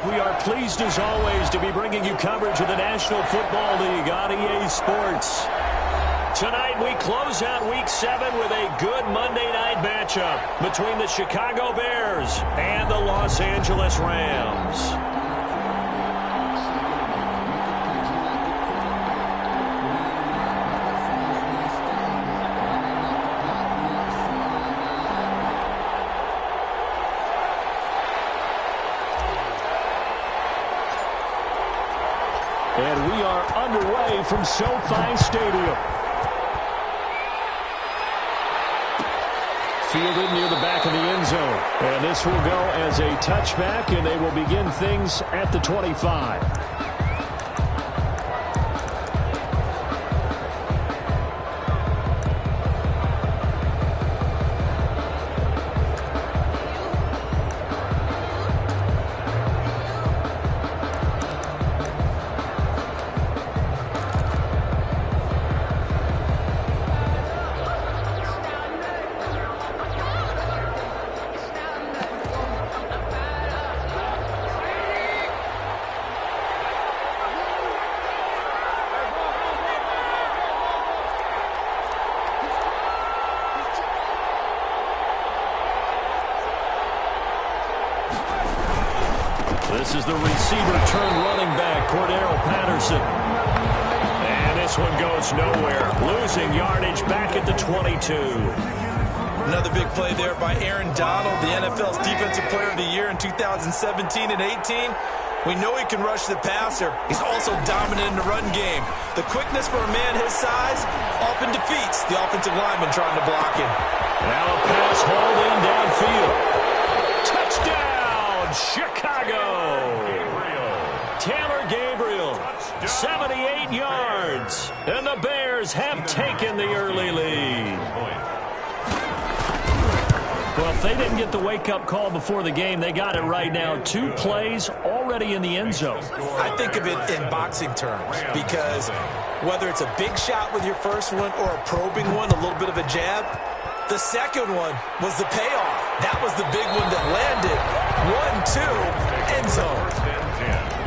We are pleased as always to be bringing you coverage of the National Football League on EA Sports. Tonight we close out Week 7 with a good Monday night matchup between the Chicago Bears and the Los Angeles Rams. And we are underway from SoFi Stadium. Fielded near the back of the end zone. And this will go as a touchback, and they will begin things at the 25. This is the receiver turned running back, Cordero Patterson. And this one goes nowhere. Losing yardage back at the 22. Another big play there by Aaron Donald, the NFL's Defensive Player of the Year in 2017 and 18. We know he can rush the passer. He's also dominant in the run game. The quickness for a man his size often defeats the offensive lineman trying to block him. Now a pass hauled in downfield. Touchdown, Chicago! Taylor Gabriel, 78 yards. And the Bears have taken the early lead. Well, if they didn't get the wake-up call before the game, they got it right now. 2 plays already in the end zone. I think of it in boxing terms because whether it's a big shot with your first one or a probing one, a little bit of a jab, the second one was the payoff. That was the big one that landed. 1-2, end zone. First and 10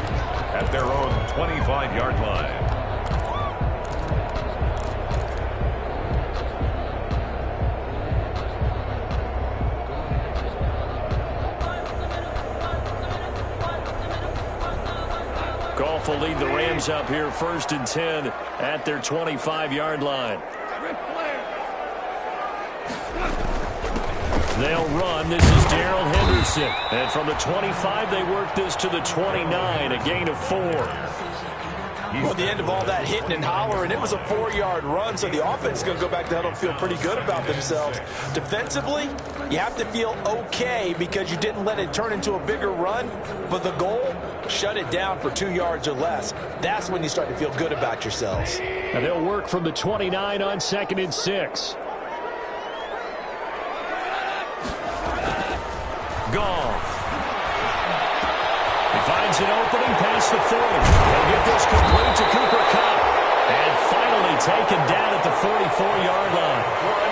at their own 25-yard line. Goff will lead the Rams up here, 1st and 10 at their 25-yard line. They'll run. This is Darrell Henderson. And from the 25, they work this to the 29, a gain of 4. Well, the end of all that hitting and hollering, it was a 4-yard run, so the offense is going to go back to huddle and feel pretty good about themselves. Defensively, you have to feel okay because you didn't let it turn into a bigger run, but the goal, shut it down for 2 yards or less. That's when you start to feel good about yourselves. And they'll work from the 29 on 2nd and 6. Goff. He finds an opening past the 40. They'll get this complete to Cooper Kupp. And finally taken down at the 44-yard line.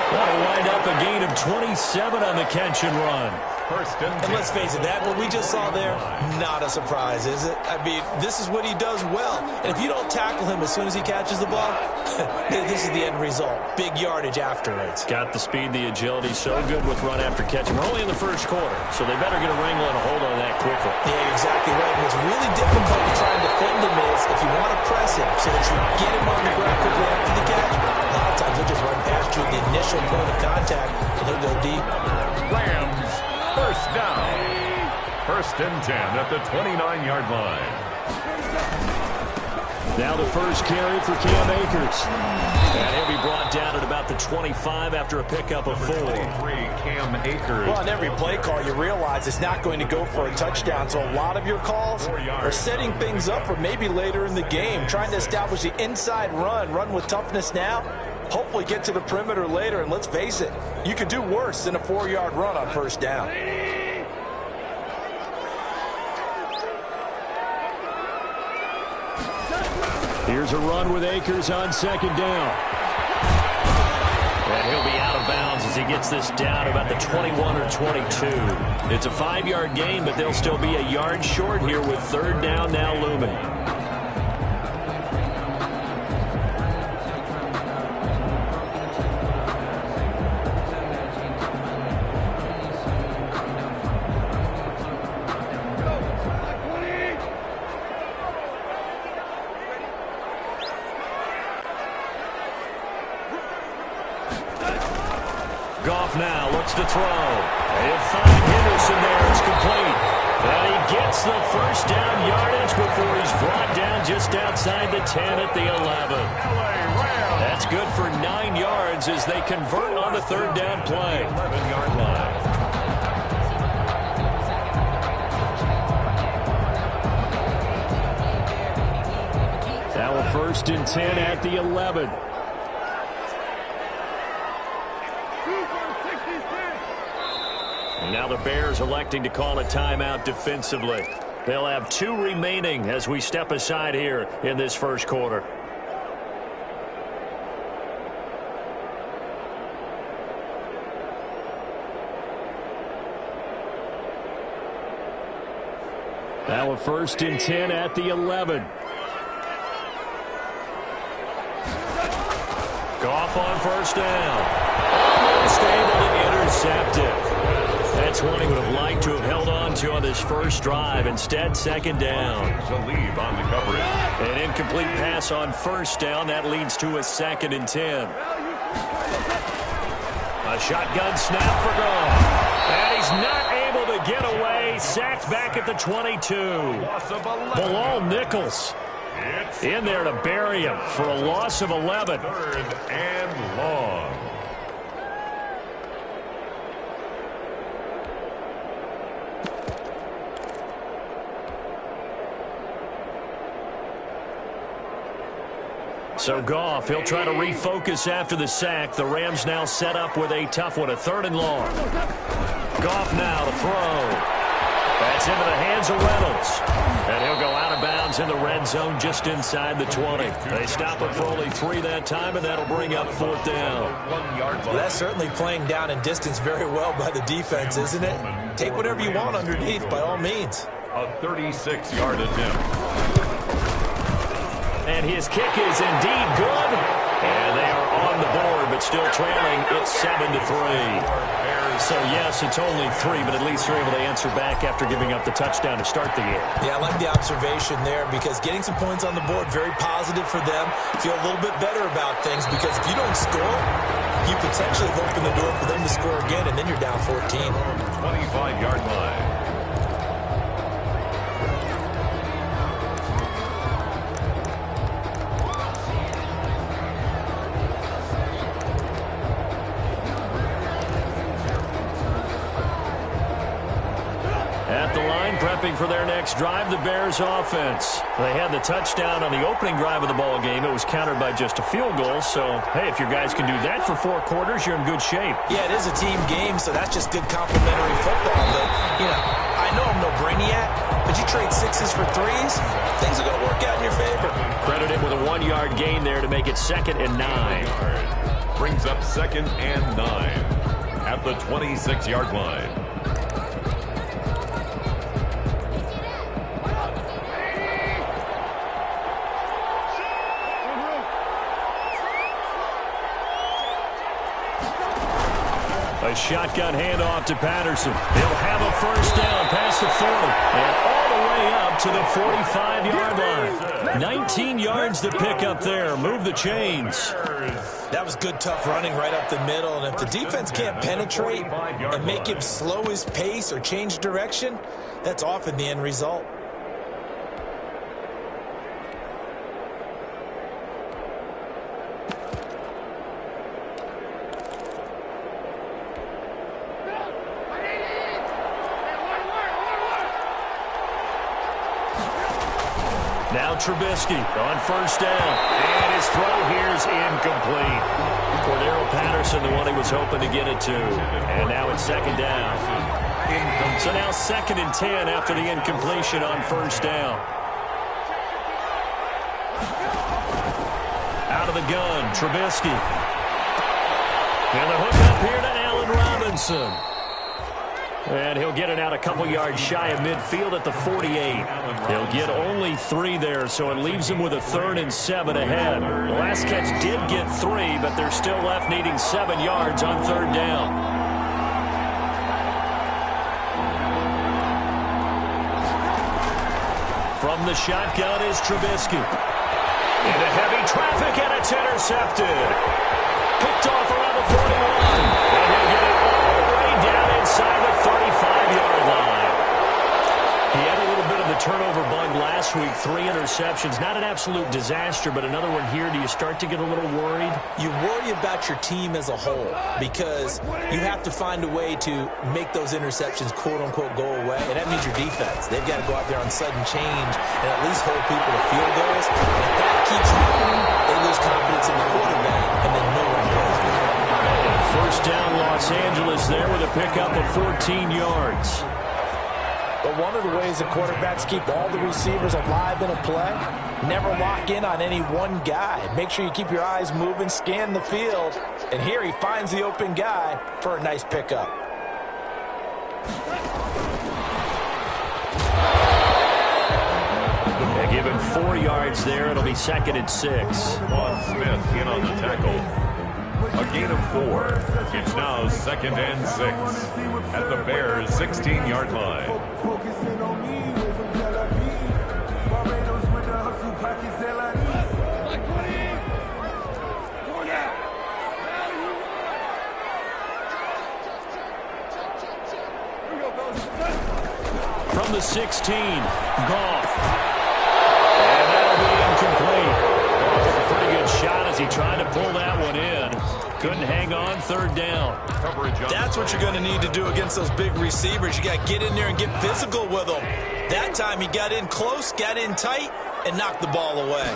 That'll wind up a gain of 27 on the catch and run. And let's face it, that what we just saw there, not a surprise, is it? I mean, this is what he does well. And if you don't tackle him as soon as he catches the ball, this is the end result. Big yardage afterwards. Got the speed, the agility, so good with run after catch. We're only in the first quarter, so they better get a wrangle and a hold on that quickly. Yeah, exactly right. And what's really difficult to try and defend him is if you want to press him so that you get him on the ground quickly after the catch, a lot of times they'll just run past you at the initial point of contact, and they'll go deep. Rams, first down. 1st and 10 at the 29-yard line. Now the first carry for Cam Akers. And he'll be brought down at about the 25 after a pickup of 4. Cam Akers. Well, on every play call, you realize it's not going to go for a touchdown. So a lot of your calls are setting things up for maybe later in the game, trying to establish the inside run with toughness now. Hopefully get to the perimeter later, and let's face it, you could do worse than a 4-yard run on 1st down. Here's a run with Akers on 2nd down. And he'll be out of bounds as he gets this down about the 21 or 22. It's a 5-yard gain, but they'll still be a yard short here with third down now looming. Goff now looks to throw. He'll find Henderson there. It's complete. And he gets the first down yardage before he's brought down just outside the 10 at the 11. That's good for 9 yards as they convert on the third down play. 11-yard line. Now a 1st and 10 at the 11. Now the Bears electing to call a timeout defensively. They'll have 2 remaining as we step aside here in this first quarter. Now a 1st and 10 at the 11. Goff on first down. Almost able to intercept it. That's one he would have liked to have held on to on this first drive. Instead, second down. Talib on the coverage. An incomplete pass on first down. That leads to a 2nd and 10. A shotgun snap for Goff. And he's not able to get away. Sacked back at the 22. Bilal Nichols in there to bury him for a loss of 11. 3rd and long. So Goff, he'll try to refocus after the sack. The Rams now set up with a tough one, a 3rd and long. Goff now to throw. That's into the hands of Reynolds. And he'll go out of bounds in the red zone just inside the 20. They stop him for only 3 that time, and that'll bring up 4th down. Well, that's certainly playing down in distance very well by the defense, isn't it? Take whatever you want underneath, by all means. A 36-yard attempt. And his kick is indeed good. And they are on the board, but still trailing. It's 7-3. So, yes, it's only 3, but at least they're able to answer back after giving up the touchdown to start the game. Yeah, I like the observation there because getting some points on the board, very positive for them. Feel a little bit better about things because if you don't score, you potentially open the door for them to score again, and then you're down 14. 25-yard line. At the line, prepping for their next drive, the Bears offense. They had the touchdown on the opening drive of the ball game. It was countered by just a field goal. So, hey, if your guys can do that for 4 quarters, you're in good shape. Yeah, it is a team game, so that's just good complementary football. But, I know I'm no brainiac, but you trade 6s for 3s, things are going to work out in your favor. Credit him with a 1-yard gain there to make it 2nd and 9. Brings up 2nd and 9 at the 26-yard line. A shotgun handoff to Patterson. He'll have a first down past the 40 and all the way up to the 45-yard line. 19 yards to pick up there. Move the chains. That was good, tough running right up the middle. And if the defense can't penetrate and make him slow his pace or change direction, that's often the end result. Now Trubisky on first down. And his throw here is incomplete. Cordero Patterson, the one he was hoping to get it to. And now it's 2nd down. So now 2nd and 10 after the incompletion on first down. Out of the gun, Trubisky. And the hook up here to Allen Robinson. And he'll get it out a couple yards shy of midfield at the 48. He'll get only 3 there, so it leaves him with a 3rd and 7 ahead. The last catch did get 3, but they're still left needing 7 yards on 3rd down. From the shotgun is Trubisky. Into heavy traffic, and it's intercepted. Picked off around the 41. And he'll get it all the way down inside the 35-yard line. He had a little bit of the turnover bug last week. 3 interceptions. Not an absolute disaster, but another one here. Do you start to get a little worried? You worry about your team as a whole because you have to find a way to make those interceptions quote-unquote go away, and that means your defense. They've got to go out there on sudden change and at least hold people to field goals. And if that keeps happening, they lose confidence in the quarterback, and then no one plays with it. First down, Los Angeles there with a pickup of 14 yards. But one of the ways that quarterbacks keep all the receivers alive in a play, never lock in on any one guy. Make sure you keep your eyes moving, scan the field. And here he finds the open guy for a nice pickup. They give him 4 yards there. It'll be 2nd and 6. Vaughn Smith in on the tackle. A gain of 4. It's now 2nd and 6 at the Bears' 16-yard line. From the 16, Goff. And that'll be incomplete. Goff took a pretty good shot as he tried to pull that one in. Couldn't hang on, 3rd down. That's what you're going to need to do against those big receivers. You got to get in there and get physical with them. That time he got in close, got in tight, and knocked the ball away.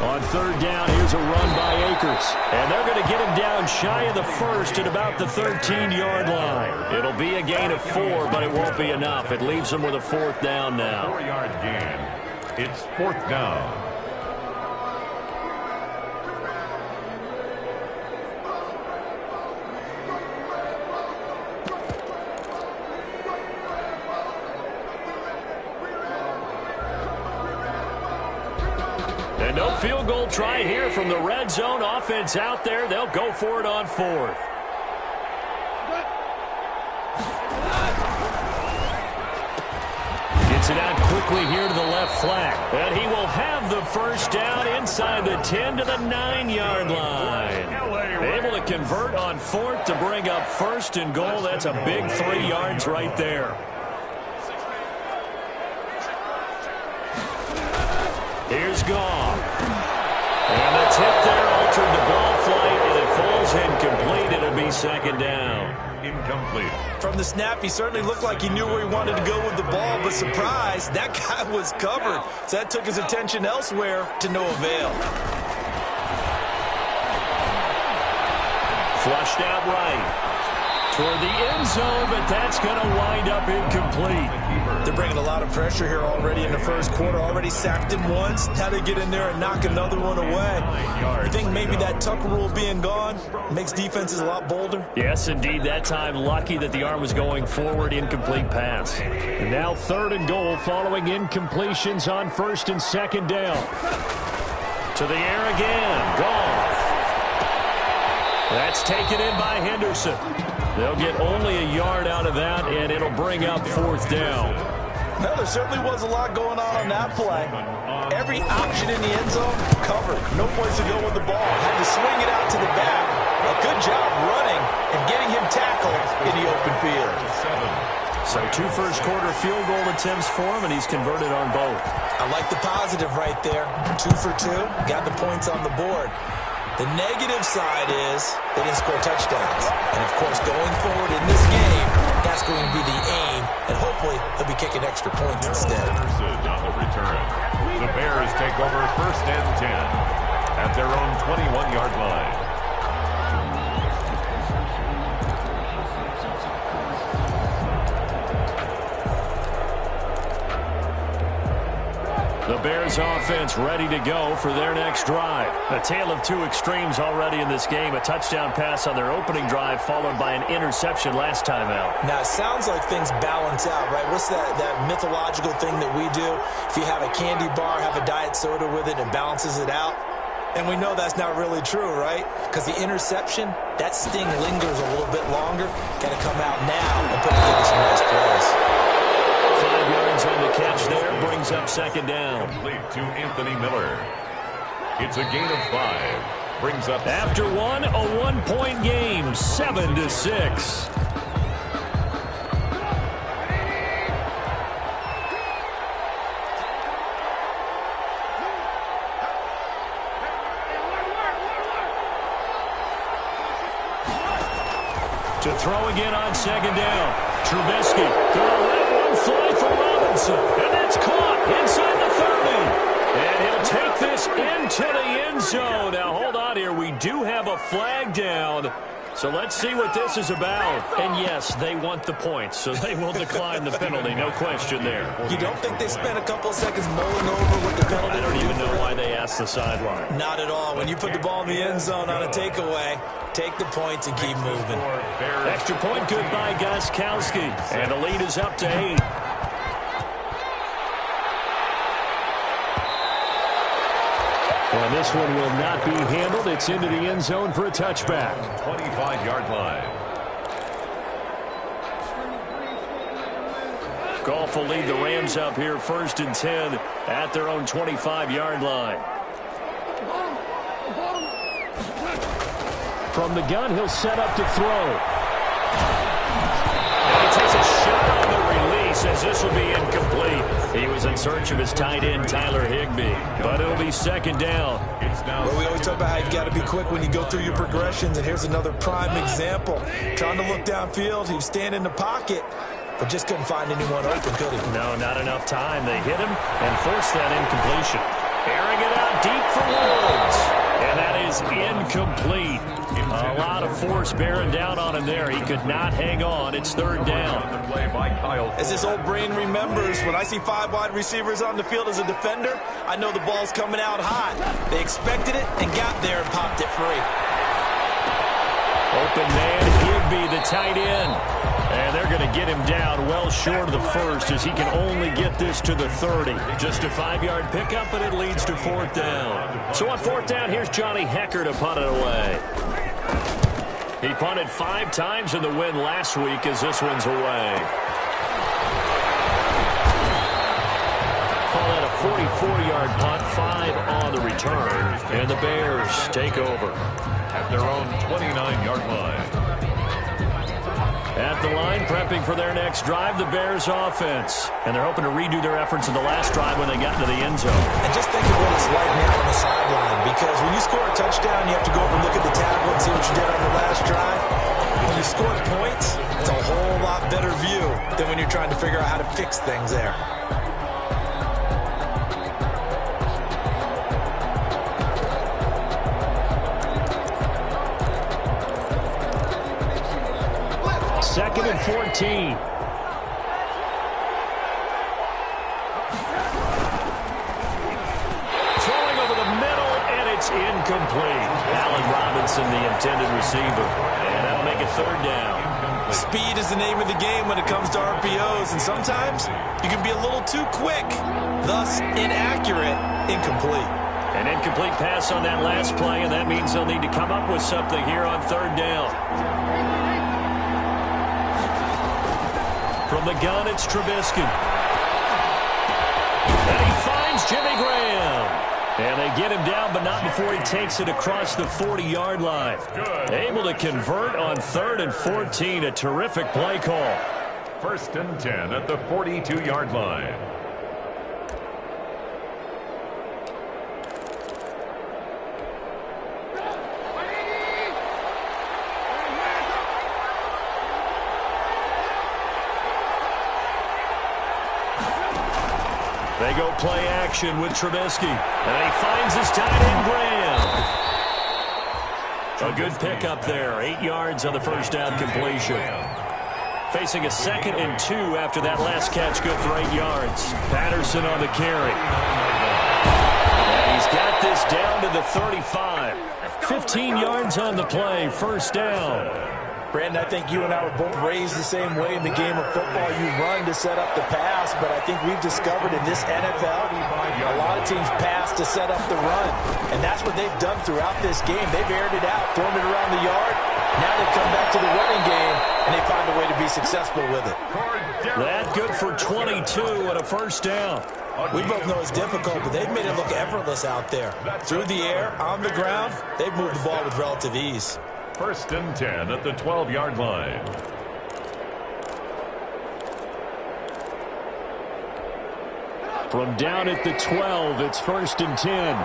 On 3rd down, here's a run by Akers. And they're going to get him down shy of the 1st at about the 13-yard line. It'll be a gain of 4, but it won't be enough. It leaves him with a 4th down now. 4-yard gain. It's 4th down. And no field goal try here from the red zone. Offense out there. They'll go for it on 4th. Gets it out quickly here to the left flat. And he will have the 1st down inside the 10 to the 9-yard line. Able to convert on 4th to bring up 1st and goal. That's a big 3 yards right there. Here's Goff. And the tip there altered the ball flight, and it falls incomplete. It'll be 2nd down. Incomplete. From the snap, he certainly looked like he knew where he wanted to go with the ball, but surprise, that guy was covered. So that took his attention elsewhere to no avail. Flushed out right. Toward the end zone, but that's going to wind up incomplete. They're bringing a lot of pressure here already in the 1st quarter. Already sacked him once. Now they get in there and knock another one away. You think maybe that tuck rule being gone makes defenses a lot bolder? Yes, indeed. That time lucky that the arm was going forward. Incomplete pass. And now 3rd and goal following incompletions on 1st and 2nd down. To the air again. Goff. That's taken in by Henderson. They'll get only a yard out of that, and it'll bring up 4th down. Well, there certainly was a lot going on that play. Every option in the end zone covered. No place to go with the ball. Had to swing it out to the back. A good job running and getting him tackled in the open field. So 2 first-quarter field goal attempts for him, and he's converted on both. I like the positive right there. 2 for 2. Got the points on the board. The negative side is they didn't score touchdowns. And, of course, going forward in this game, that's going to be the aim. And hopefully they'll be kicking extra points instead. Henderson on the return. The Bears take over 1st and 10 at their own 21-yard line. The Bears offense ready to go for their next drive. A tale of two extremes already in this game. A touchdown pass on their opening drive followed by an interception last time out. Now, it sounds like things balance out, right? What's that mythological thing that we do? If you have a candy bar, have a diet soda with it, it balances it out. And we know that's not really true, right? Because the interception, that sting lingers a little bit longer. Got to come out now and put together some nice plays. 5 yards on the catch there, brings up second down. Complete to Anthony Miller. It's a gain of 5. Brings up after one, a 1-point game, 7-6. To throw again on second down. Trubisky gonna let one fly for Robinson. And that's caught inside the 30. And he'll take this into the end zone. Now hold on here. We do have a flag down. So let's see what this is about. And yes, they want the points, so they will decline the penalty. No question there. You don't think they spent a couple of seconds mulling over what the penalty? I don't even know why they asked the sideline. Not at all. When you put the ball in the end zone on a takeaway, take the points and keep moving. Extra point good by Gostkowski. And the lead is up to 8. And this one will not be handled. It's into the end zone for a touchback. 25-yard line. Goff will lead the Rams up here 1st and 10 at their own 25-yard line. From the gun, he'll set up to throw. And he takes a shot on the release as this will be incomplete. He was in search of his tight end, Tyler Higbee. But it'll be second down. Well, we always talk about how you've got to be quick when you go through your progressions, and here's another prime example. Trying to look downfield, he was standing in the pocket, but just couldn't find anyone open, could he? No, not enough time. They hit him and forced that incompletion. Airing it out deep for Woods. And that is incomplete. A lot of force bearing down on him there. He could not hang on. It's third down. As his old brain remembers, when I see 5 wide receivers on the field as a defender, I know the ball's coming out hot. They expected it and got there and popped it free. Open man, Higbee, the tight end. And they're going to get him down well short of the first as he can only get this to the 30. Just a 5-yard pickup, and it leads to 4th down. So on 4th down, here's Johnny Hekker to punt it away. He punted 5 times in the win last week as this one's away. Call that a 44-yard punt, 5 on the return. And the Bears take over. At their own 29-yard line. At the line, prepping for their next drive, the Bears offense. And they're hoping to redo their efforts in the last drive when they got into the end zone. And just think of what it's like now on the sideline, because when you score a touchdown, you have to go over and look at the tablet and see what you did on the last drive. When you score points, it's a whole lot better view than when you're trying to figure out how to fix things there. Second and 14. Throwing over the middle, and it's incomplete. Allen Robinson, the intended receiver. And that'll make it third down. Speed is the name of the game when it comes to RPOs, and sometimes you can be a little too quick, thus inaccurate, incomplete. An incomplete pass on that last play, and that means they'll need to come up with something here on third down. From the gun, it's Trubisky. And he finds Jimmy Graham. And they get him down, but not before he takes it across the 40-yard line. Able to convert on 3rd and 14. A terrific play call. 1st and 10 at the 42-yard line. They go play action with Trubisky. And he finds his tight end, Graham. A good pickup there. 8 yards on the first down completion. Facing a 2nd and 2 after that last catch, good for 8 yards. Patterson on the carry. get this down to the 35. 15 yards on the play, first down. Brandon, I think you and I were both raised the same way in the game of football. You run to set up the pass, but I think we've discovered in this NFL, a lot of teams pass to set up the run. And that's what they've done throughout this game. They've aired it out, thrown it around the yard. Now they come back to the running game, and they find a way to be successful with it. That good for 22 and a first down. We both know it's difficult, but they've made it look effortless out there. Through the air, on the ground, they've moved the ball with relative ease. First and 10 at the 12-yard line. From down at the 12, it's first and 10.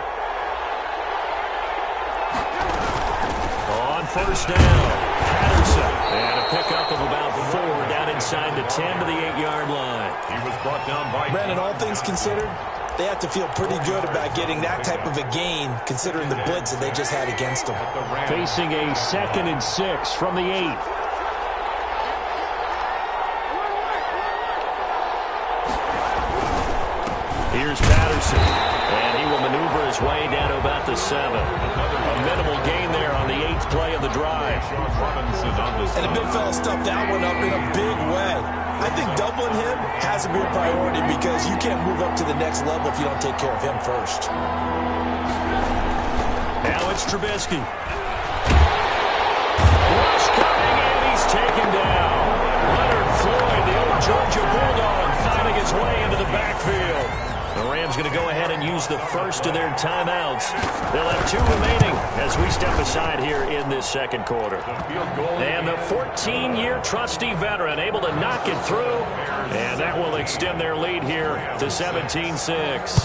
On first down, Patterson. And a pickup of about 4 down inside the 10 to the 8-yard line. He was brought down by... Brandon, all things considered, they have to feel pretty good about getting that type of a gain, considering the blitz that they just had against them. Facing a 2nd and 6 from the 8. Here's Patterson, and he will maneuver his way down to about the 7. A minimal gain there on the 8th play of the drive. And the big fella stuffed that one up in a big way. I think doubling him has to be a priority because you can't move up to the next level if you don't take care of him first. Now it's Trubisky. Rush coming, and he's taken down. Leonard Floyd, the old Georgia Bulldog, finding his way into the backfield. The Rams going to go ahead and use the first of their timeouts. They'll have 2 remaining as we step aside here in this second quarter. And the 14-year trusty veteran able to knock it through, and that will extend their lead here to 17-6.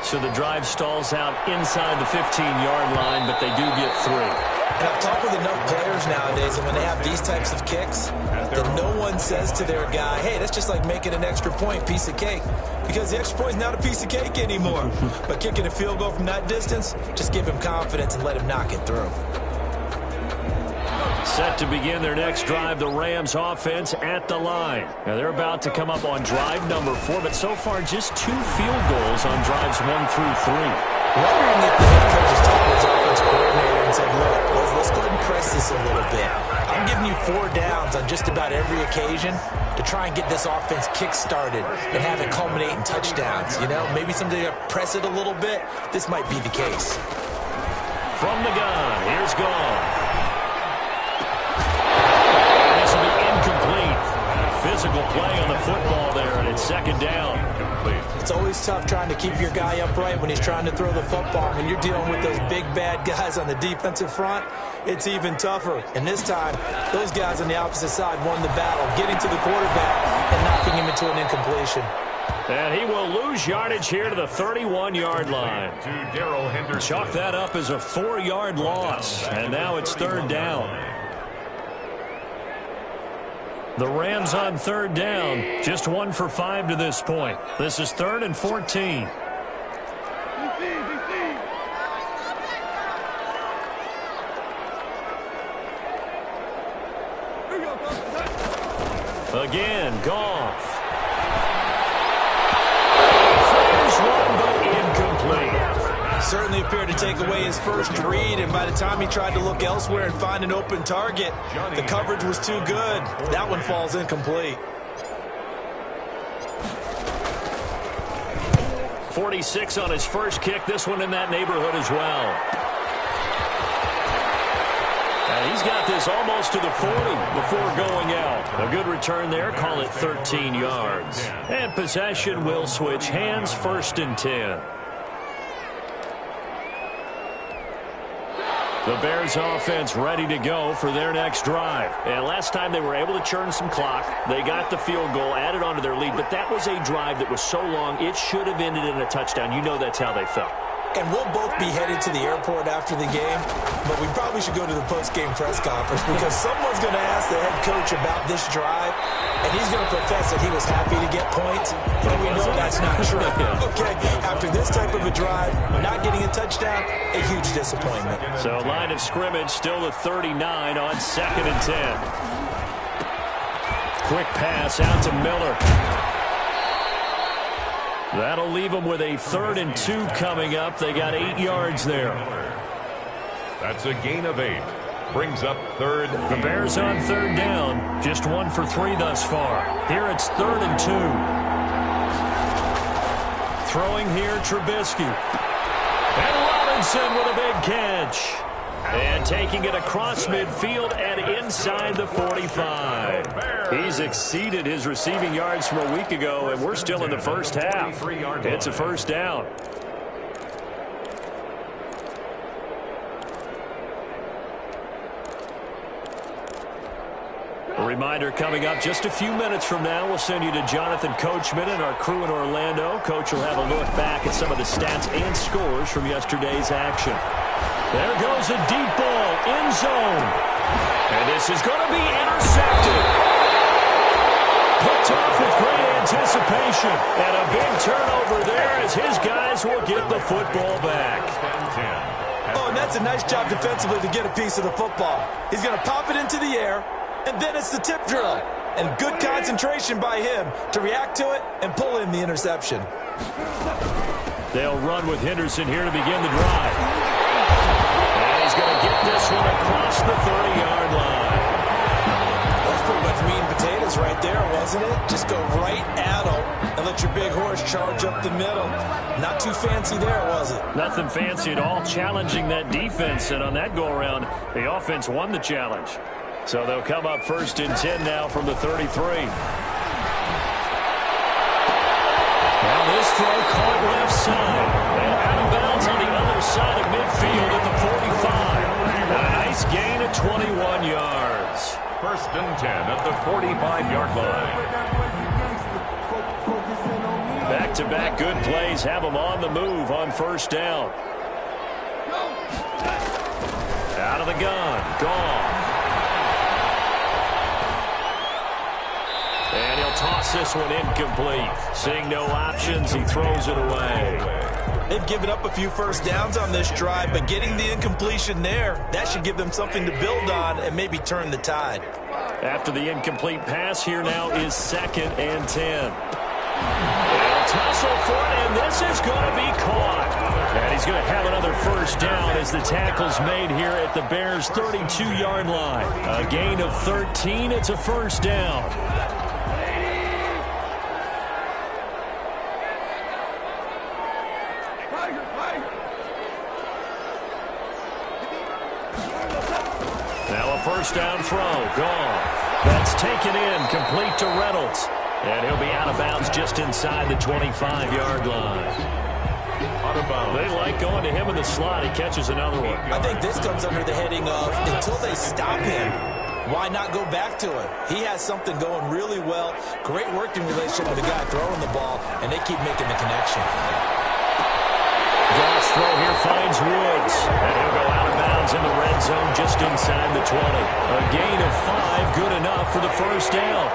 So the drive stalls out inside the 15-yard line, but they do get 3. And I've talked with enough players nowadays, and when they have these types of kicks, that no one says to their guy, hey, that's just like making an extra point, piece of cake. Because the extra point is not a piece of cake anymore. But kicking a field goal from that distance, just give him confidence and let him knock it through. Set to begin their next drive, the Rams offense at the line. Now they're about to come up on drive number 4, but so far just 2 field goals on drives 1 through 3. Wondering if the head coach has talked to his offensive coordinator and said, look, let's go ahead and press this a little bit. I'm giving you 4 downs on just about every occasion to try and get this offense kick-started and have it culminate in touchdowns. You know, maybe someday press it a little bit. This might be the case. From the gun, here's Goff. This will be incomplete. Physical play on the football there, and it's second down. It's always tough trying to keep your guy upright when he's trying to throw the football. When you're dealing with those big, bad guys on the defensive front, it's even tougher. And this time, those guys on the opposite side won the battle, getting to the quarterback and knocking him into an incompletion. And he will lose yardage here to the 31-yard line. Chalk that up as a 4-yard loss, and now it's third down. The Rams on third down, just 1 for 5 to this point. This is 3rd and 14. Again, Goff. Fires one, but incomplete. Certainly appeared to take away his first read, and by the time he tried to look elsewhere and find an open target, the coverage was too good. That one falls incomplete. 46 on his first kick. This one in that neighborhood as well. And he's got this almost to the 40 before going out. A good return there. Call it 13 yards. And possession will switch hands, 1st and 10. The Bears offense ready to go for their next drive. And last time they were able to churn some clock. They got the field goal, added on to their lead. But that was a drive that was so long, it should have ended in a touchdown. You know that's how they felt. And we'll both be headed to the airport after the game, but we probably should go to the post-game press conference because someone's going to ask the head coach about this drive, and he's going to profess that he was happy to get points, and we know that's not true. Okay, after this type of a drive, not getting a touchdown, a huge disappointment. So line of scrimmage still the 39 on 2nd and 10. Quick pass out to Miller. That'll leave them with a 3rd and 2 coming up. They got 8 yards there. That's a gain of 8. Brings up 3rd. The Bears on 3rd down. Just 1 for 3 thus far. Here it's 3rd and 2. Throwing here, Trubisky. And Robinson with a big catch. And taking it across midfield and inside the 45. He's exceeded his receiving yards from a week ago, and we're still in the first half. It's a 1st down. A reminder coming up just a few minutes from now, we'll send you to Jonathan Coachman and our crew in Orlando. Coach will have a look back at some of the stats and scores from yesterday's action. There goes a deep ball, end zone. And this is going to be intercepted. Picked off with great anticipation. And a big turnover there as his guys will get the football back. Oh, and that's a nice job defensively to get a piece of the football. He's going to pop it into the air, and then it's the tip drill. And good concentration by him to react to it and pull in the interception. They'll run with Henderson here to begin the drive. And he's going to get this one across the 30-yard line. That's pretty much meat and potatoes right there, wasn't it? Just go right at him and let your big horse charge up the middle. Not too fancy there, was it? Nothing fancy at all, challenging that defense. And on that go-around, the offense won the challenge. So they'll come up 1st and 10 now from the 33. Now this throw caught left side. And out of bounds on the other side of midfield at the 45. A nice gain of 21 yards. 1st and 10 at the 45-yard line. Back-to-back good plays have them on the move on 1st down. Out of the gun. Goff. And he'll toss this one incomplete. Seeing no options, he throws it away. They've given up a few 1st downs on this drive, but getting the incompletion there, that should give them something to build on and maybe turn the tide. After the incomplete pass, here now is 2nd and 10. They'll tussle for it, and this is going to be caught. And he's going to have another 1st down as the tackle's made here at the Bears' 32-yard line. A gain of 13. It's a 1st down. Now a 1st down throw. Gone. That's taken in, complete to Reynolds. And he'll be out of bounds just inside the 25-yard line. Out of bounds. They like going to him in the slot. He catches another one. I think this comes under the heading of until they stop him, why not go back to him? He has something going really well. Great working relationship with the guy throwing the ball, and they keep making the connection. Goff's throw here finds Woods. And he'll go out of bounds in the red zone just inside the 20. A gain of 5, good enough for the 1st down.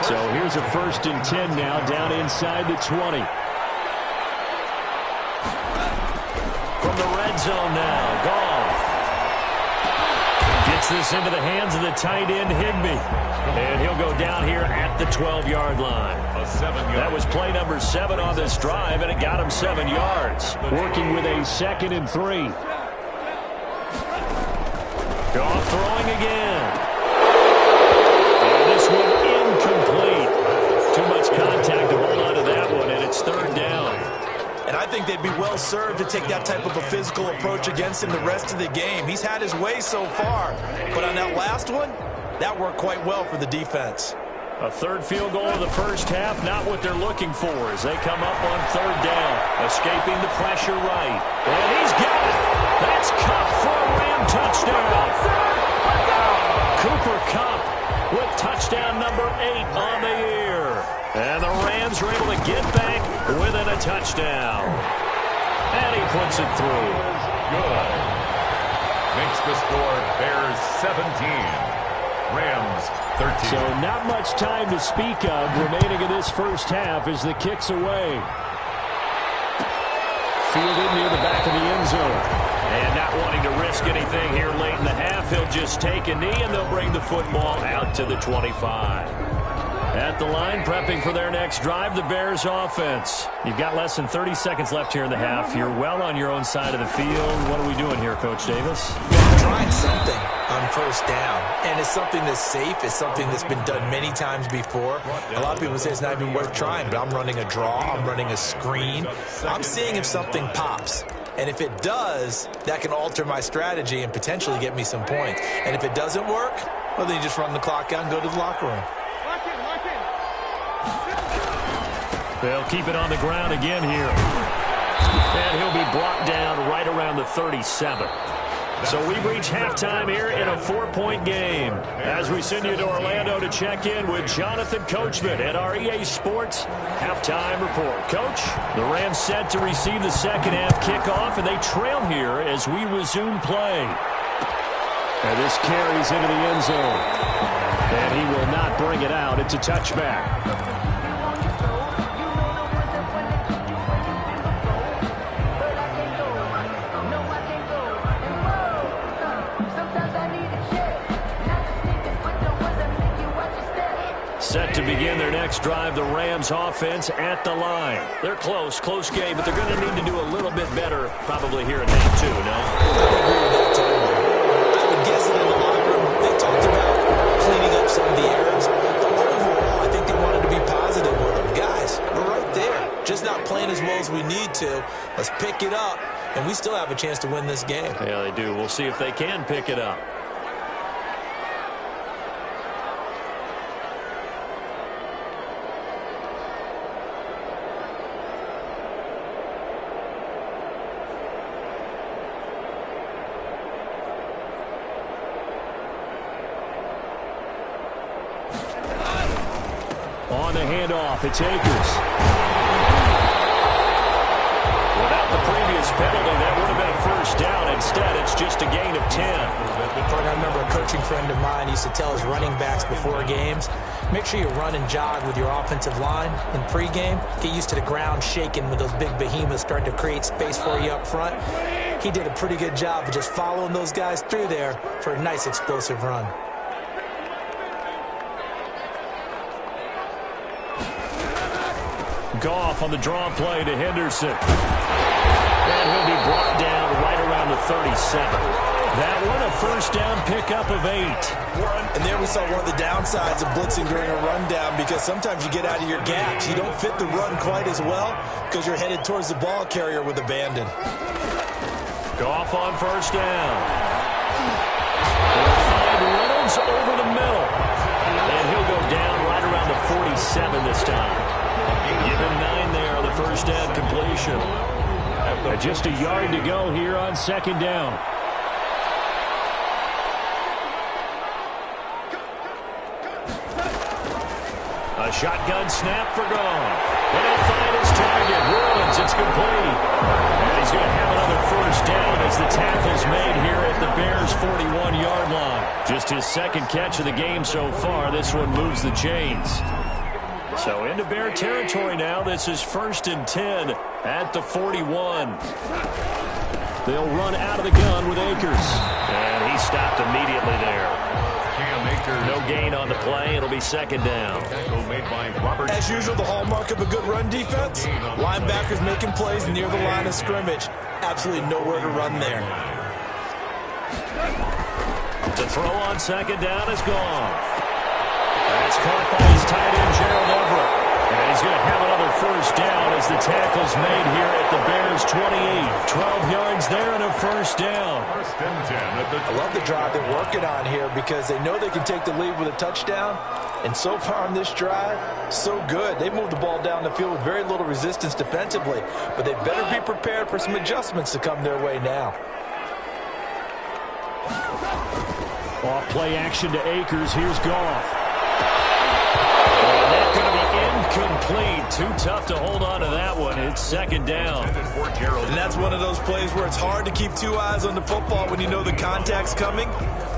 So here's a 1st and 10 now down inside the 20. From the red zone now, Goff gets this into the hands of the tight end, Higbee. And he'll go down here at the 12-yard line. That was play number 7 on this drive, and it got him 7 yards. Working with a 2nd and 3. Goff throwing again. And this one incomplete. Too much contact to hold on to that one, and it's 3rd down. And I think they'd be well served to take that type of a physical approach against him the rest of the game. He's had his way so far, but on that last one, that worked quite well for the defense. A 3rd field goal of the 1st half, not what they're looking for as they come up on 3rd down. Escaping the pressure right. And he's got it. That's Kupp for a Ram touchdown. Cooper Kupp with touchdown number 8 on the year. And the Rams are able to get back within a touchdown. And he puts it through. Good. Makes the score Bears 17. Rams 13. So not much time to speak of remaining in this 1st half as the kick's away. Fielded near the back of the end zone. And not wanting to risk anything here late in the half, he'll just take a knee and they'll bring the football out to the 25. At the line, prepping for their next drive, the Bears offense. You've got less than 30 seconds left here in the half. You're well on your own side of the field. What are we doing here, Coach Davis? Trying something on first down, and it's something that's safe. It's something that's been done many times before. A lot of people say it's not even worth trying, but I'm running a draw. I'm running a screen. I'm seeing if something pops. And if it does, that can alter my strategy and potentially get me some points. And if it doesn't work, well, then you just run the clock out and go to the locker room. They'll keep it on the ground again here. And he'll be brought down right around the 37. So we've reached halftime here in a 4-point game. As we send you to Orlando to check in with Jonathan Coachman at our EA Sports Halftime Report. Coach, the Rams set to receive the second half kickoff, and they trail here as we resume play. And this carries into the end zone. And he will not bring it out. It's a touchback. Set to begin their next drive, the Rams offense at the line. They're close game, but they're going to need to do a little bit better probably here in half two, no? I would guess that in the locker room, they talked about cleaning up some of the errors. But overall, I think they wanted to be positive with them. Guys, we're right there. Just not playing as well as we need to. Let's pick it up, and we still have a chance to win this game. Yeah, they do. We'll see if they can pick it up. On the handoff, it's Akers. Without the previous penalty, that would have been a first down. Instead, it's just a gain of 10. I remember a coaching friend of mine used to tell his running backs before games, make sure you run and jog with your offensive line in pregame. Get used to the ground shaking when those big behemoths start to create space for you up front. He did a pretty good job of just following those guys through there for a nice explosive run. Goff on the draw play to Henderson. And he'll be brought down right around the 37. That one a first down pickup of 8. And there we saw one of the downsides of blitzing during a rundown, because sometimes you get out of your gaps. You don't fit the run quite as well because you're headed towards the ball carrier with abandon. Goff on first down. They'll find Reynolds over the middle. And he'll go down right around the 47 this time. Give him 9 there on the first down completion. And just a yard to go here on second down. A shotgun snap for Goff. And he'll find his target. Woods, it's complete. And he's going to have another first down as the tackle's made here at the Bears' 41-yard line. Just his second catch of the game so far. This one moves the chains. So into Bear territory now. This is 1st and 10 at the 41. They'll run out of the gun with Akers. And he stopped immediately there. No gain on the play. It'll be second down. As usual, the hallmark of a good run defense, linebackers making plays near the line of scrimmage. Absolutely nowhere to run there. The throw on second down is gone. That's caught by his tight end, Gerald Everett. And he's going to have another first down as the tackle's made here at the Bears' 28. 12 yards there and a first down. I love the drive they're working on here because they know they can take the lead with a touchdown. And so far on this drive, so good. They moved the ball down the field with very little resistance defensively. But they better be prepared for some adjustments to come their way now. Off play action to Akers. Here's Goff. That's going to be incomplete. Too tough to hold on to that one. It's second down. And that's one of those plays where it's hard to keep 2 eyes on the football when you know the contact's coming,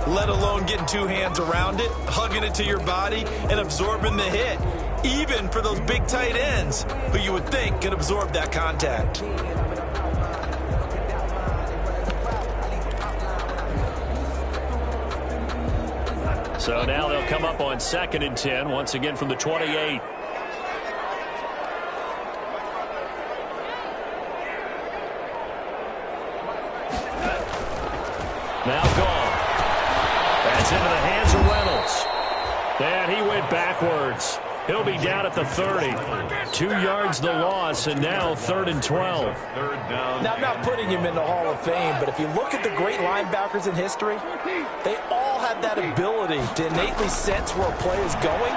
let alone getting 2 hands around it, hugging it to your body, and absorbing the hit, even for those big tight ends who you would think can absorb that contact. So now they'll come up on 2nd and 10, once again from the 28. Now gone. That's into the hands of Reynolds. And he went backwards. He'll be down at the 30. 2 yards the loss, and now 3rd and 12. Now, I'm not putting him in the Hall of Fame, but if you look at the great linebackers in history, they all have that ability to innately sense where a play is going,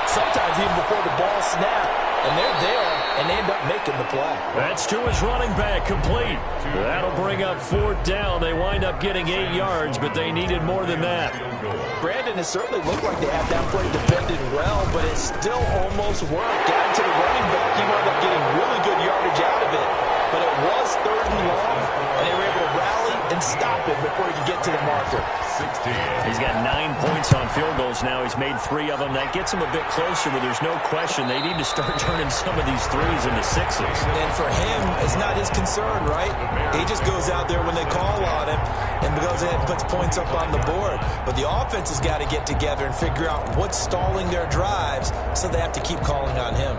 sometimes even before the ball snaps, and they're there, and they end up making the play. That's to his running back, complete. That'll bring up 4th down. They wind up getting 8 yards, but they needed more than that. Brandon, it certainly looked like they had that play defended well, but it still almost worked. Got into the running back. He wound up getting really good yardage out of it. But it was 3rd and long, and they were able to rally and stop him before he could get to the marker. He's got 9 points on field goals now. He's made 3 of them. That gets him a bit closer, but there's no question they need to start turning some of these 3s into 6s. And for him, it's not his concern, right? He just goes out there when they call on him and goes ahead and puts points up on the board. But the offense has got to get together and figure out what's stalling their drives, so they have to keep calling on him.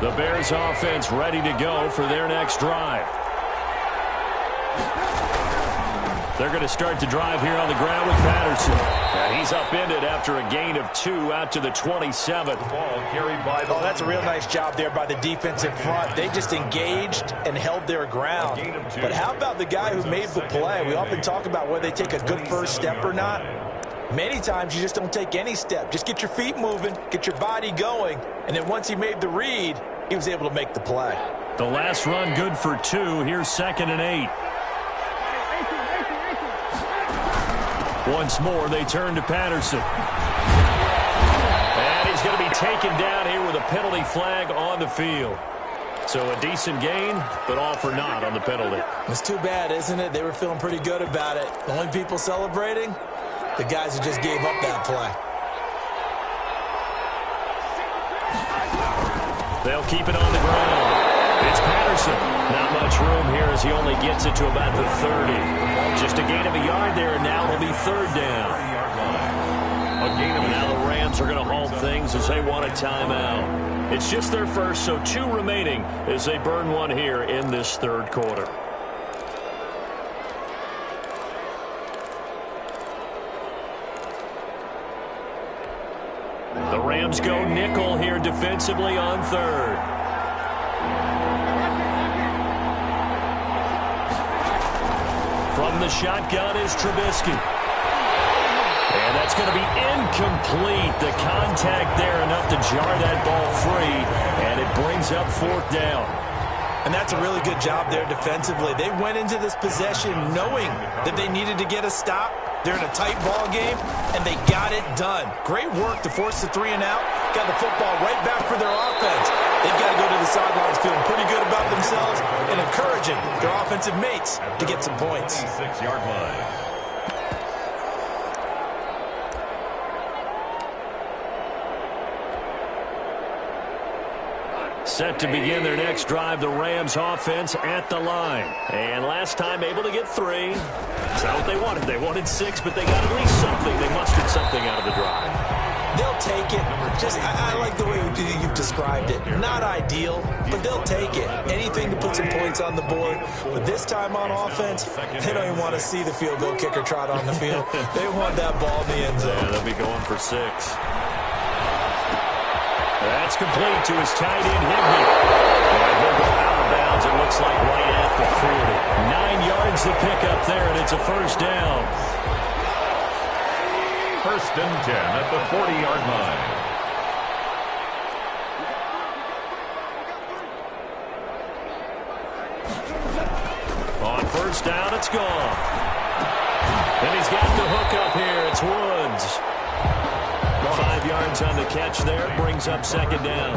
The Bears offense ready to go for their next drive. They're going to start the drive here on the ground with Patterson. And he's upended after a gain of 2 out to the 27. Oh, that's a real nice job there by the defensive front. They just engaged and held their ground. But how about the guy who made the play? We often talk about whether they take a good first step or not. Many times you just don't take any step. Just get your feet moving, get your body going, and then once he made the read, he was able to make the play. The last run good for 2. Here's 2nd and 8. Once more, they turn to Patterson. And he's going to be taken down here with a penalty flag on the field. So a decent gain, but all for naught on the penalty. It's too bad, isn't it? They were feeling pretty good about it. The only people celebrating, the guys who just gave up that play. They'll keep it on the ground. It's Patterson. Not much room here as he only gets it to about the 30. Just a gain of a yard there, and now it'll be 3rd down. And now the Rams are going to halt things as they want a timeout. It's just their first, so 2 remaining as they burn one here in this 3rd quarter. The Rams go nickel here defensively on 3rd. From the shotgun is Trubisky. And that's going to be incomplete. The contact there enough to jar that ball free, and it brings up 4th down. And that's a really good job there defensively. They went into this possession knowing that they needed to get a stop. They're in a tight ball game, and they got it done. Great work to force the 3 and out. Got the football right back for their offense. They've got to go to the sidelines feeling pretty good about themselves and encouraging their offensive mates to get some points. 6-yard line. Set to begin their next drive, the Rams offense at the line. And last time able to get 3. That's not what they wanted. They wanted 6, but they got at least something. They mustered something out of the drive. They'll take it. I like the way you've described it. Not ideal, but they'll take it. Anything to put some points on the board. But this time on offense, they don't even want to see the field goal kicker trot on the field. They want that ball in the end zone. Yeah, they'll be going for 6. That's complete to his tight end, Higbee. And he'll go out of bounds, it looks like right at the 40. 9 yards to pick up there, and it's a 1st down. 1st and 10 at the 40-yard line. On 1st down, it's gone. And he's got the hook up here. It's Woods. 5 yards on the catch there. Brings up 2nd down.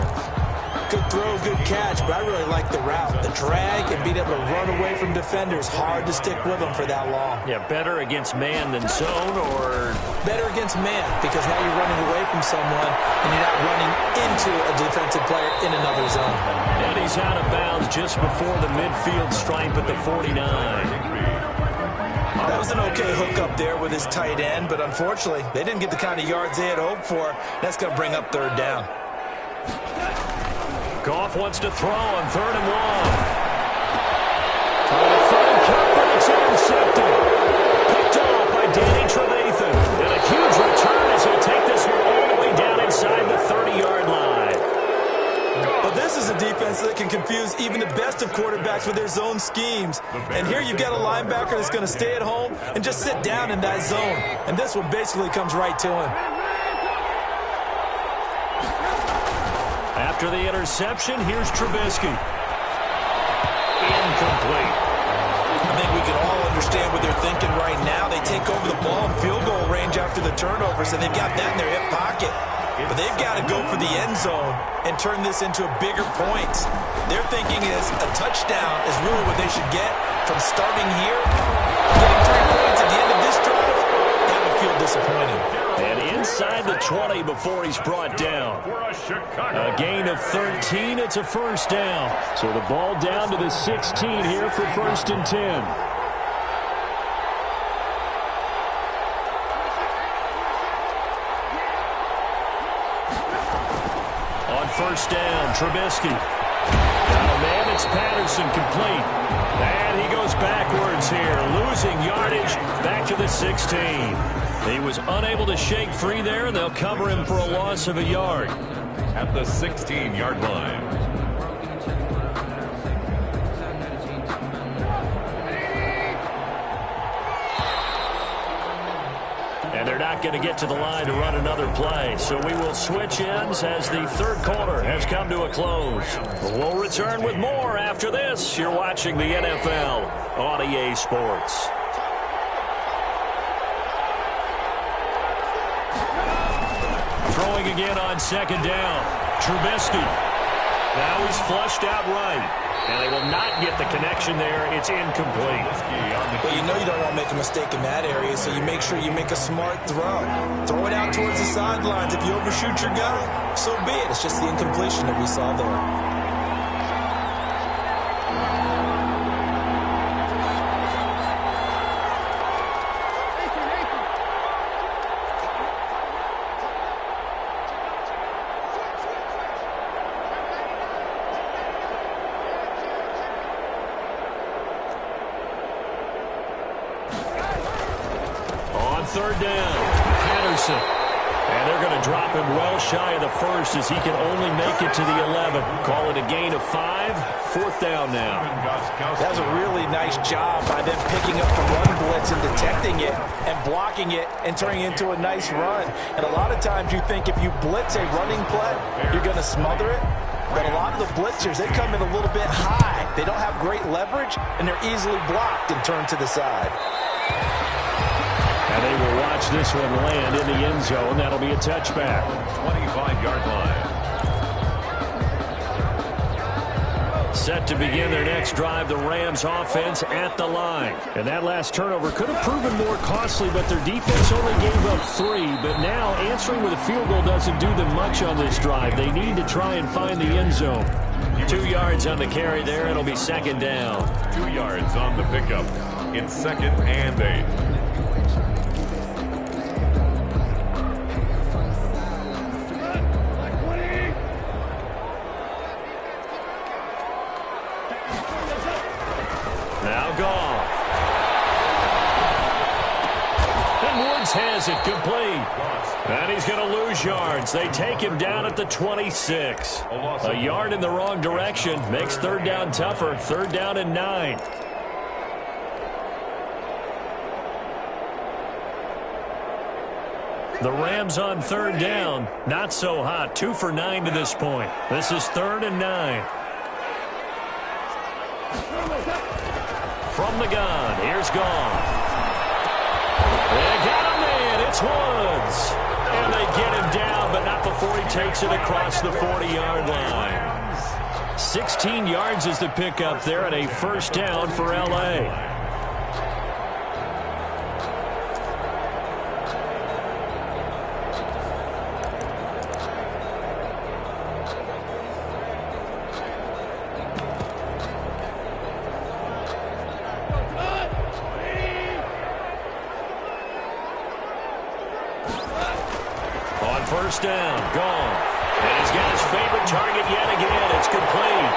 Good throw, good catch, but I really like the route. The drag and being able to run away from defenders. Hard to stick with them for that long. Yeah, better against man than zone, or? Better against man, because now you're running away from someone and you're not running into a defensive player in another zone. And he's out of bounds just before the midfield stripe at the 49. That was an okay hook up there with his tight end, but unfortunately, they didn't get the kind of yards they had hoped for. That's going to bring up third down. Goff wants to throw on 3rd and long. Trying to find Kupp, but it's intercepted. Picked off by Danny Trevathan. And a huge return as he'll take this one all the way down inside the 30-yard line. But this is a defense that can confuse even the best of quarterbacks with their zone schemes. And here you've got a linebacker that's going to stay at home and just sit down in that zone. And this one basically comes right to him. After the interception, here's Trubisky. Incomplete. I think we can all understand what they're thinking right now. They take over the ball in field goal range after the turnover, so they've got that in their hip pocket. But they've got to go for the end zone and turn this into a bigger point. Their thinking is a touchdown is really what they should get from starting here. Getting 3 points at the end of this drive, that would feel disappointing. And inside the 20 before he's brought down. A gain of 13. It's a first down. So the ball down to the 16 here for 1st and 10. On 1st down, Trubisky. Now, man, it's Patterson complete. And he goes backwards here, losing yardage back to the 16. He was unable to shake free there, and they'll cover him for a loss of a yard. At the 16-yard line. And they're not going to get to the line to run another play. So we will switch ends as the 3rd quarter has come to a close. We'll return with more after this. You're watching the NFL on EA Sports. Throwing again on 2nd down. Trubisky. Now he's flushed out right. And they will not get the connection there. It's incomplete. Well, you know you don't want to make a mistake in that area, so you make sure you make a smart throw. Throw it out towards the sidelines. If you overshoot your guy, so be it. It's just the incompletion that we saw there. On 3rd down, Patterson. And they're going to drop him well shy of the 1st as he can only make it to the 11. Call it a gain of 5. 4th down now. That was a really nice job by them picking up the run blitz and detecting it and blocking it and turning it into a nice run. And a lot of times you think if you blitz a running play, you're going to smother it. But a lot of the blitzers, they come in a little bit high. They don't have great leverage, and they're easily blocked and turned to the side. And they will watch this one land in the end zone. That'll be a touchback. 25-yard line. Set to begin their next drive, the Rams offense at the line. And that last turnover could have proven more costly, but their defense only gave up 3. But now answering with a field goal doesn't do them much on this drive. They need to try and find the end zone. 2 yards on the carry there. It'll be 2nd down. 2 yards on the pickup. It's 2nd and 8. Now Goff. And Woods has it complete. And he's going to lose yards. They take him down at the 26. A yard in the wrong direction makes 3rd down tougher. 3rd down and 9. The Rams on 3rd down. Not so hot. 2 for 9 to this point. This is 3rd and 9. From the gun, here's Goff. They got a man, it's Woods. And they get him down, but not before he takes it across the 40-yard line. 16 yards is the pickup there and a 1st down for L.A. first down. Gone. And he's got his favorite target yet again. It's complete.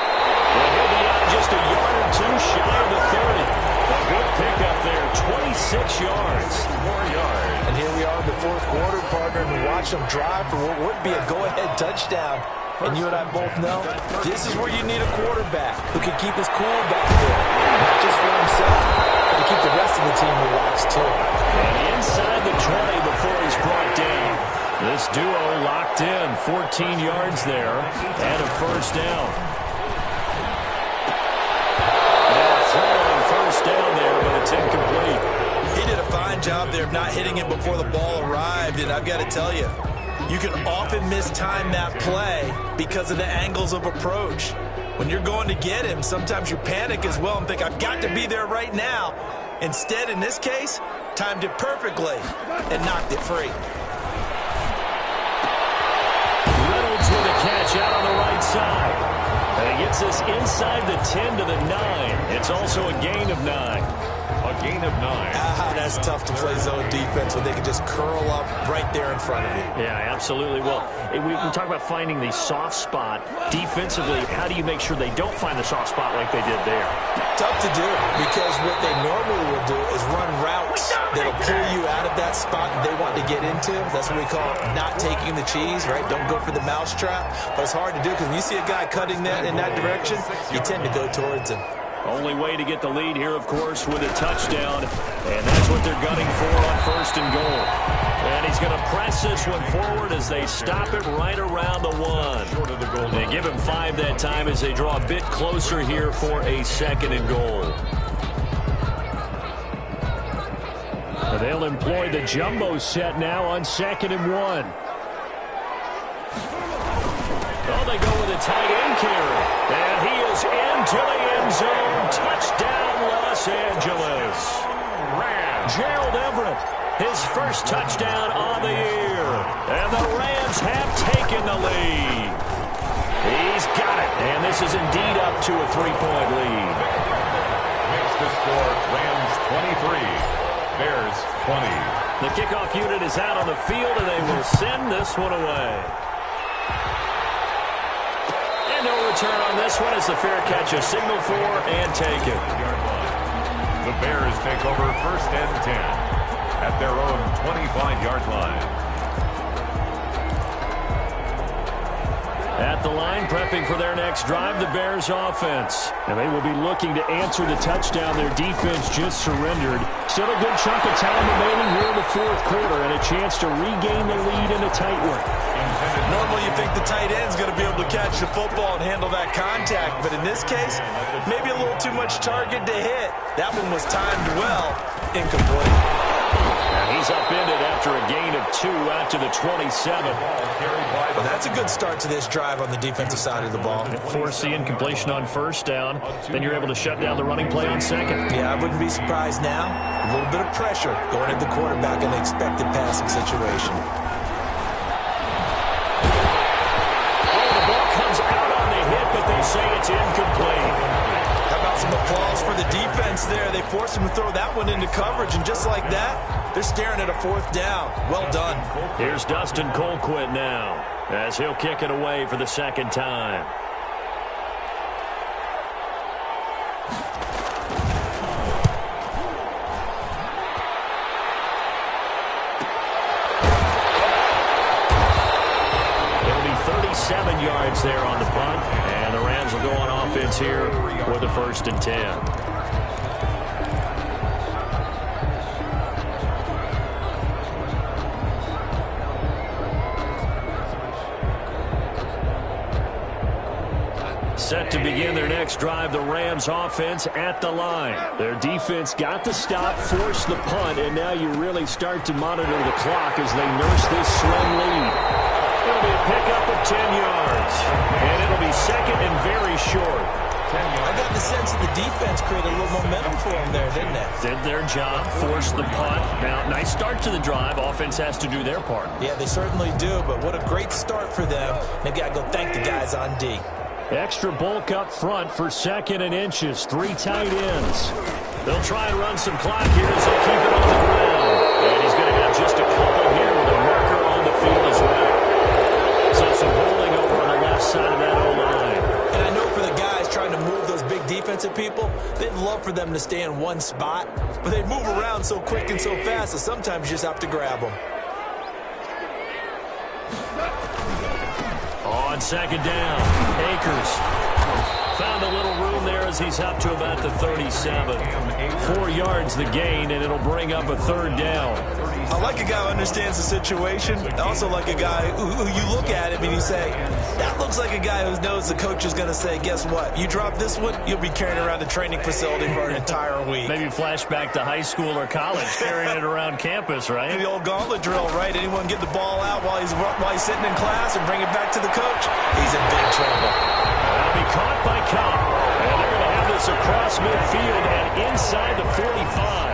Well, he'll be out just a yard or two shy of the 30. A good pickup there, 26 yards. 4 yards. And here we are in the fourth quarter, partner, and watch them drive for what would be a go-ahead touchdown. And you and I both know this is where you need a quarterback who can keep his cool back there. Not just for himself, but to keep the rest of the team relaxed, too. And inside the 20 before he's brought down. This duo locked in, 14 yards there, and a first down. First down there, but it's incomplete. He did a fine job there of not hitting him before the ball arrived, and I've got to tell you, you can often mistime that play because of the angles of approach. When you're going to get him, sometimes you panic as well and think, I've got to be there right now. Instead, in this case, timed it perfectly and knocked it free. Reynolds with a catch out on the right side. And he gets us inside the 10 to the 9. It's also a gain of 9. A gain of 9. That's tough to play zone defense when they can just curl up right there in front of you. Yeah, absolutely. Well, we talk about finding the soft spot. Defensively, how do you make sure they don't find the soft spot like they did there? Tough to do, because what they normally will do is run routes that'll pull you out of that spot that they want to get into. That's what we call not taking the cheese, right? Don't go for the mousetrap. But it's hard to do because when you see a guy cutting that in that direction, you tend to go towards him. Only way to get the lead here, of course, with a touchdown. And that's what they're gunning for on first and goal. And he's going to press this one forward as they stop it right around the 1. They give him 5 that time as they draw a bit closer here for a second and goal. They'll employ the jumbo set now on second and 1. Oh, they go with a tight end carry. And he is into the end zone. Touchdown, Los Angeles. Gerald Everett, his first touchdown on the year. And the Rams have taken the lead. He's got it. And this is indeed up to a 3-point lead. Makes the score Rams 23, Bears 20. The kickoff unit is out on the field, and they will send this one away. No return on this one as the fair catch, a signal for and take it. The Bears take over first and 10 at their own 25-yard line. At the line, prepping for their next drive, the Bears offense. And they will be looking to answer the touchdown their defense just surrendered. Still a good chunk of time remaining here in the fourth quarter and a chance to regain the lead in a tight one. Normally you think the tight end's going to be able to catch the football and handle that contact, but in this case, maybe a little too much target to hit. That one was timed well, incomplete. And he's upended after a gain of 2 out to the 27. Well, that's a good start to this drive on the defensive side of the ball. Force the incompletion on first down. Then you're able to shut down the running play on second. Yeah, I wouldn't be surprised now. A little bit of pressure going at the quarterback in the expected passing situation. Say it's incomplete. How about some applause for the defense there? They forced him to throw that one into coverage, and just like that, they're staring at a fourth down. Well done. Here's Dustin Colquitt now as he'll kick it away for the second time. It'll be 37 yards there on the punt. And the Rams will go on offense here with the first and 10. Set to begin their next drive, the Rams offense at the line. Their defense got the stop, forced the punt, and now you really start to monitor the clock as they nurse this slim lead. It'll be a pickup of 10 yards, and it'll be second and very short. I got the sense that the defense created a little momentum for them there, didn't it? Did their job, forced the punt. Now, nice start to the drive. Offense has to do their part. Yeah, they certainly do, but what a great start for them. They've got to go thank the guys on D. Extra bulk up front for second and inches. 3 tight ends. They'll try and run some clock here as they keep it on the ground. And he's going to have just a couple here with a marker on the field as well. side of that O-line. And I know for the guys trying to move those big defensive people, they'd love for them to stay in one spot, but they move around so quick and so fast that sometimes you just have to grab them. On second down, Akers found a little room there as he's up to about the 37. 4 yards the gain, and it'll bring up a third down. I like a guy who understands the situation. I also like a guy who you look at him and you say, that looks like a guy who knows the coach is going to say, guess what? You drop this one, you'll be carrying around the training facility for an entire week. Maybe flashback to high school or college, carrying it around campus, right? The old gauntlet drill, right? Anyone get the ball out while he's sitting in class and bring it back to the coach? He's in big trouble. That'll be caught by Cobb. And they're going to have this across midfield and inside the 45.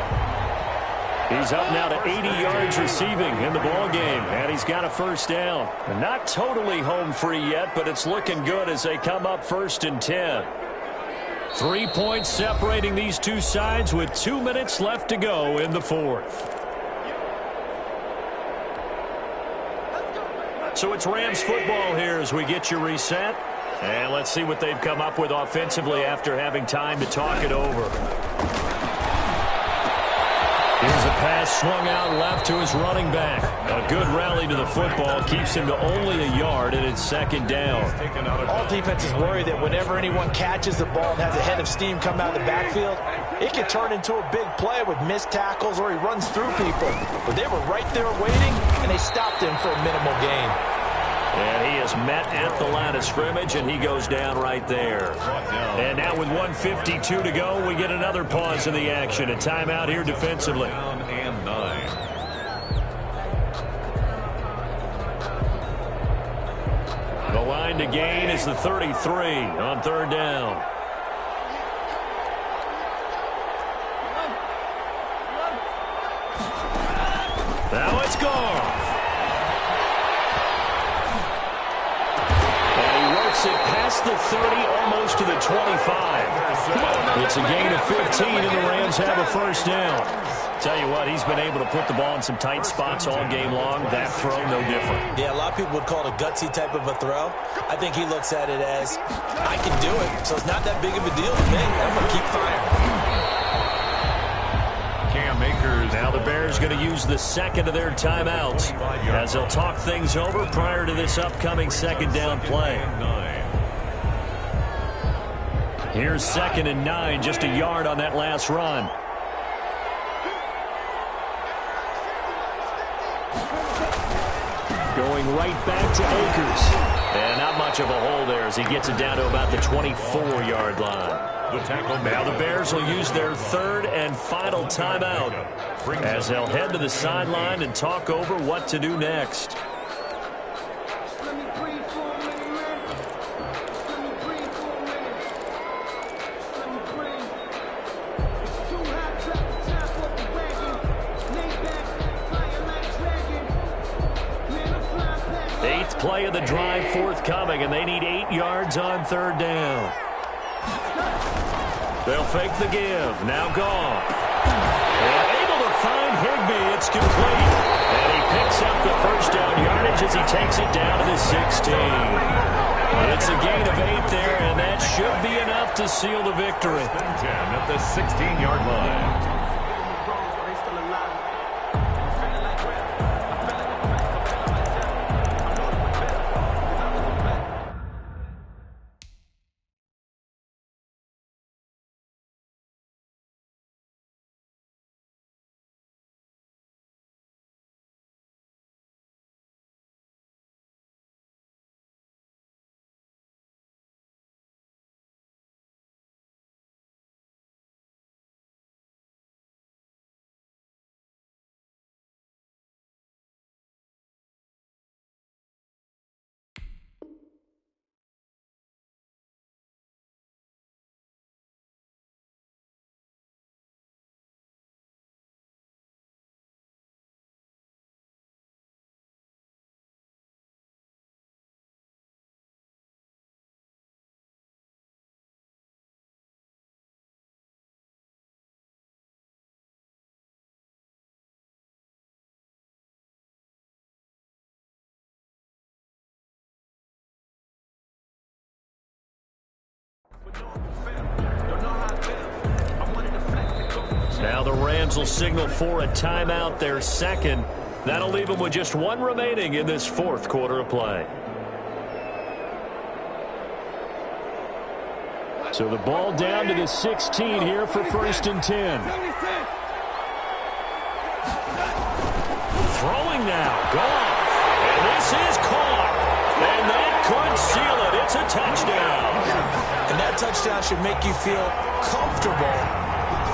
He's up now to 80 yards receiving in the ball game, and he's got a first down. And not totally home free yet, but it's looking good as they come up 1st and 10. 3 points separating these two sides with 2 minutes left to go in the fourth. So it's Rams football here as we get you reset. And let's see what they've come up with offensively after having time to talk it over. Here's a pass swung out left to his running back. A good rally to the football keeps him to only a yard, and it's second down. All defenses worry that whenever anyone catches the ball and has a head of steam come out of the backfield, it can turn into a big play with missed tackles or he runs through people. But they were right there waiting, and they stopped him for a minimal gain. And he is met at the line of scrimmage, and he goes down right there. And now with 1:52 to go, we get another pause in the action. A timeout here defensively. And 9. The line to gain is the 33 on third down. Now it's gone. It past the 30, almost to the 25. It's a gain of 15, and the Rams have a first down. Tell you what, he's been able to put the ball in some tight spots all game long. That throw, no different. Yeah, a lot of people would call it a gutsy type of a throw. I think he looks at it as, I can do it, so it's not that big of a deal to me. I'm going to keep firing. Cam Akers. Now the Bears going to use the second of their timeouts as they'll talk things over prior to this upcoming second down play. Here's 2nd and 9, just a yard on that last run. Going right back to Akers. And not much of a hole there as he gets it down to about the 24-yard line. Now the Bears will use their third and final timeout as they'll head to the sideline and talk over what to do next. Play of the drive forthcoming, and they need 8 yards on third down. They'll fake the give. Now Goff. And able to find Higbee. It's complete. And he picks up the first down yardage as he takes it down to the 16. It's a gain of 8 there, and that should be enough to seal the victory. 10 at the 16-yard line. Now the Rams will signal for a timeout, their second. That'll leave them with just one remaining in this fourth quarter of play. So the ball down to the 16 here for 1st and 10. Throwing now. Goff. And this is caught. And that could seal it. It's a touchdown. And that touchdown should make you feel comfortable.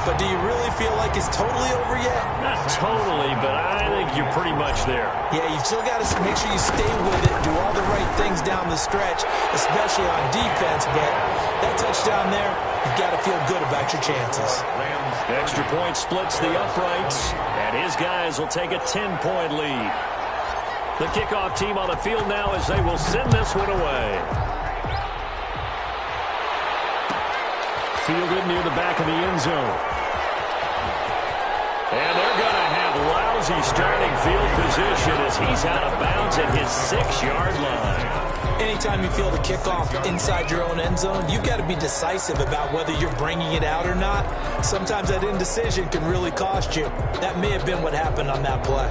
But do you really feel like it's totally over yet? Not totally, but I think you're pretty much there. Yeah, you've still got to make sure you stay with it, do all the right things down the stretch, especially on defense. But that touchdown there, you've got to feel good about your chances. Extra point splits the uprights, and his guys will take a 10-point lead. The kickoff team on the field now as they will send this one away. Fielded near the back of the end zone. And they're going to have lousy starting field position as he's out of bounds at his 6-yard line. Anytime you feel the kickoff inside your own end zone, you've got to be decisive about whether you're bringing it out or not. Sometimes that indecision can really cost you. That may have been what happened on that play.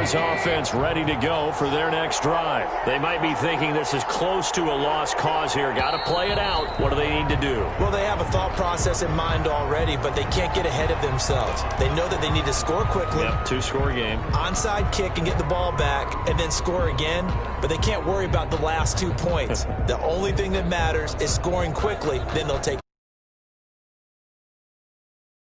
Offense ready to go for their next drive. They might be thinking this is close to a lost cause here. Got to play it out. What do they need to do? Well, they have a thought process in mind already, but they can't get ahead of themselves. They know that they need to score quickly. Yep, 2-score game. Onside kick and get the ball back and then score again, but they can't worry about the last 2 points. The only thing that matters is scoring quickly, then they'll take